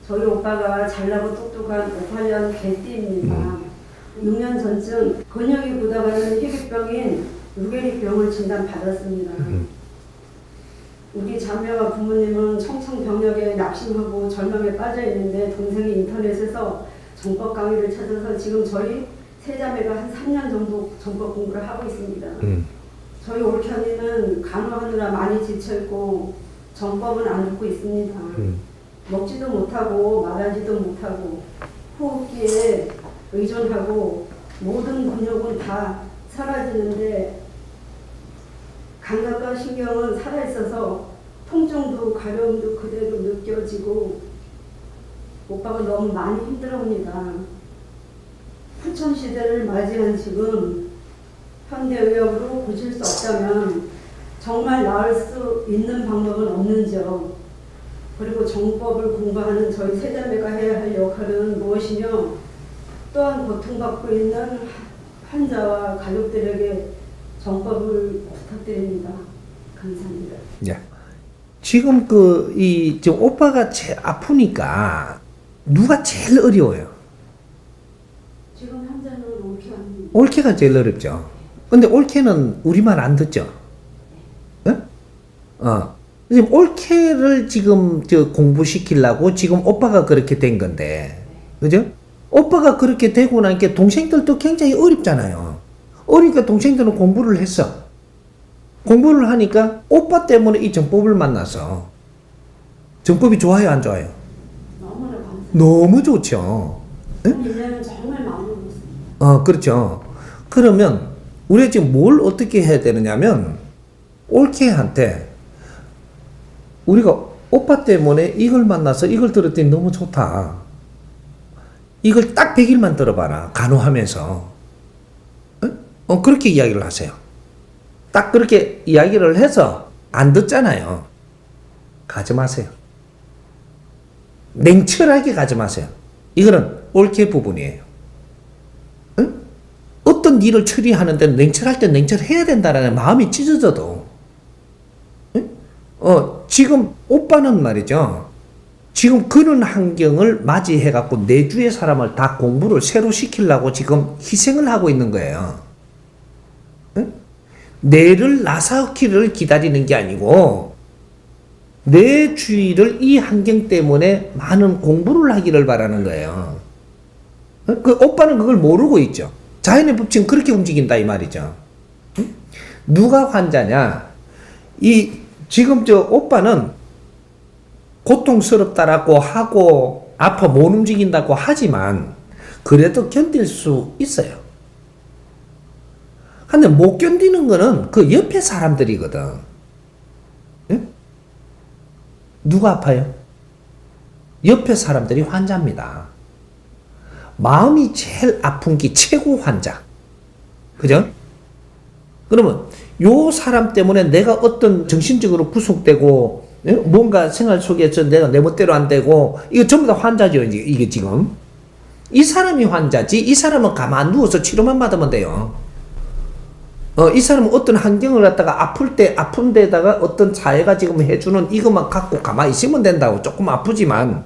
저희 오빠가 잘나고 똑똑한 58년 개띠입니다. 6년 전쯤 근육이 굳어가는 희귀병인 루게릭병을 진단받았습니다. 우리 자매와 부모님은 청청병력에 낙심하고 절망에 빠져있는데 동생이 인터넷에서 정법 강의를 찾아서 지금 저희 세 자매가 한 3년 정도 정법 공부를 하고 있습니다. 저희 올케언니는 간호하느라 많이 지쳐있고 정법은 안 듣고 있습니다. 먹지도 못하고 말하지도 못하고 호흡기에 의존하고 모든 근육은 다 사라지는데 감각과 신경은 살아있어서 통증도 가려움도 그대로 느껴지고 오빠가 너무 많이 힘들어합니다. 후천시대를 맞이한 지금 현대의학으로 고칠 수 없다면 정말 나을 수 있는 방법은 없는지요. 그리고 정법을 공부하는 저희 세자매가 해야 할 역할은 무엇이며 또한 고통받고 있는 환자와 가족들에게 정법을 부탁드립니다. 감사합니다. 예. 지금 지금 오빠가 제일 아프니까 누가 제일 어려워요? 지금 환자는 올케언니. 올케가 제일 어렵죠. 근데 올케는 우리말 안 듣죠? 예? 지금 올케를 지금 공부시키려고 지금 오빠가 그렇게 된 건데, 그죠? 오빠가 그렇게 되고 나니까 동생들도 굉장히 어렵잖아요. 어리니까 동생들은 공부를 했어. 공부를 하니까 오빠 때문에 이 정법을 만나서 정법이 좋아요, 안 좋아요? 너무나 감사합니다. 너무 좋죠. 예? 1년은 정말 많이 먹었습니다. 그렇죠. 그러면 우리가 지금 뭘 어떻게 해야 되느냐면 올케한테 우리가 오빠 때문에 이걸 만나서 이걸 들었더니 너무 좋다. 이걸 딱 100일만 들어봐라. 간호하면서. 그렇게 이야기를 하세요. 딱 그렇게 이야기를 해서 안 듣잖아요. 가지 마세요. 냉철하게 가지 마세요. 이거는 올케 부분이에요. 응? 어떤 일을 처리하는데 냉철할 때 냉철해야 된다는 마음이 찢어져도 응? 지금 오빠는 말이죠. 지금 그런 환경을 맞이해갖고 내 주의 사람을 다 공부를 새로 시키려고 지금 희생을 하고 있는 거예요. 응? 내를 나사키를 기다리는 게 아니고 내 주위를 이 환경 때문에 많은 공부를 하기를 바라는 거예요. 그 오빠는 그걸 모르고 있죠. 자연의 법칙은 그렇게 움직인다 이 말이죠. 응? 누가 환자냐? 지금 오빠는 고통스럽다라고 하고 아파 못 움직인다고 하지만 그래도 견딜 수 있어요. 근데 못 견디는 거는 그 옆에 사람들이거든. 응? 누가 아파요? 옆에 사람들이 환자입니다. 마음이 제일 아픈 게 최고 환자. 그죠? 그러면 요 사람 때문에 내가 어떤 정신적으로 구속되고 뭔가 생활 속에서 내가 내 멋대로 안 되고 이거 전부 다 환자죠. 이게 지금 이 사람이 환자지 이 사람은 가만 누워서 치료만 받으면 돼요. 이 사람은 어떤 환경을 갖다가 아플 때 아픈 데다가 어떤 사회가 지금 해주는 이것만 갖고 가만히 있으면 된다고. 조금 아프지만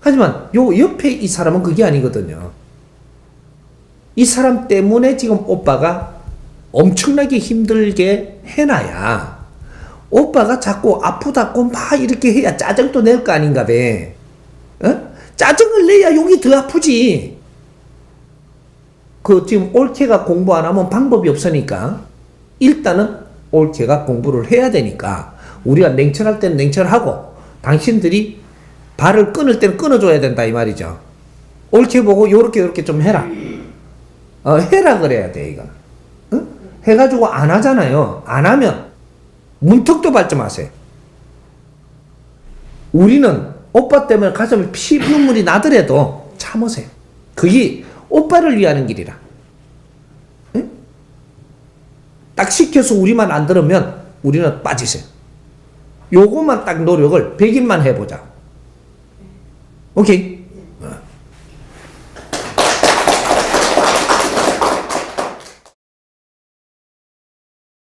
하지만 요 옆에 이 사람은 그게 아니거든요. 이 사람 때문에 지금 오빠가 엄청나게 힘들게 해놔야 오빠가 자꾸 아프다고 막 이렇게 해야 짜증도 낼 거 아닌가 봐. 짜증을 내야 욕이 더 아프지. 지금 올케가 공부 안 하면 방법이 없으니까 일단은 올케가 공부를 해야 되니까 우리가 냉철할 때는 냉철하고 당신들이 발을 끊을 때는 끊어줘야 된다 이 말이죠. 올케 보고 요렇게 좀 해라. 해라 그래야 돼 이거는. 해가지고 안 하잖아요. 안 하면 문턱도 밟지 마세요. 우리는 오빠 때문에 가슴에 피눈물이 나더라도 참으세요. 그게 오빠를 위하는 길이라. 응? 딱 시켜서 우리만 안 들으면 우리는 빠지세요. 요것만 딱 노력을 100일만 해보자. 오케이?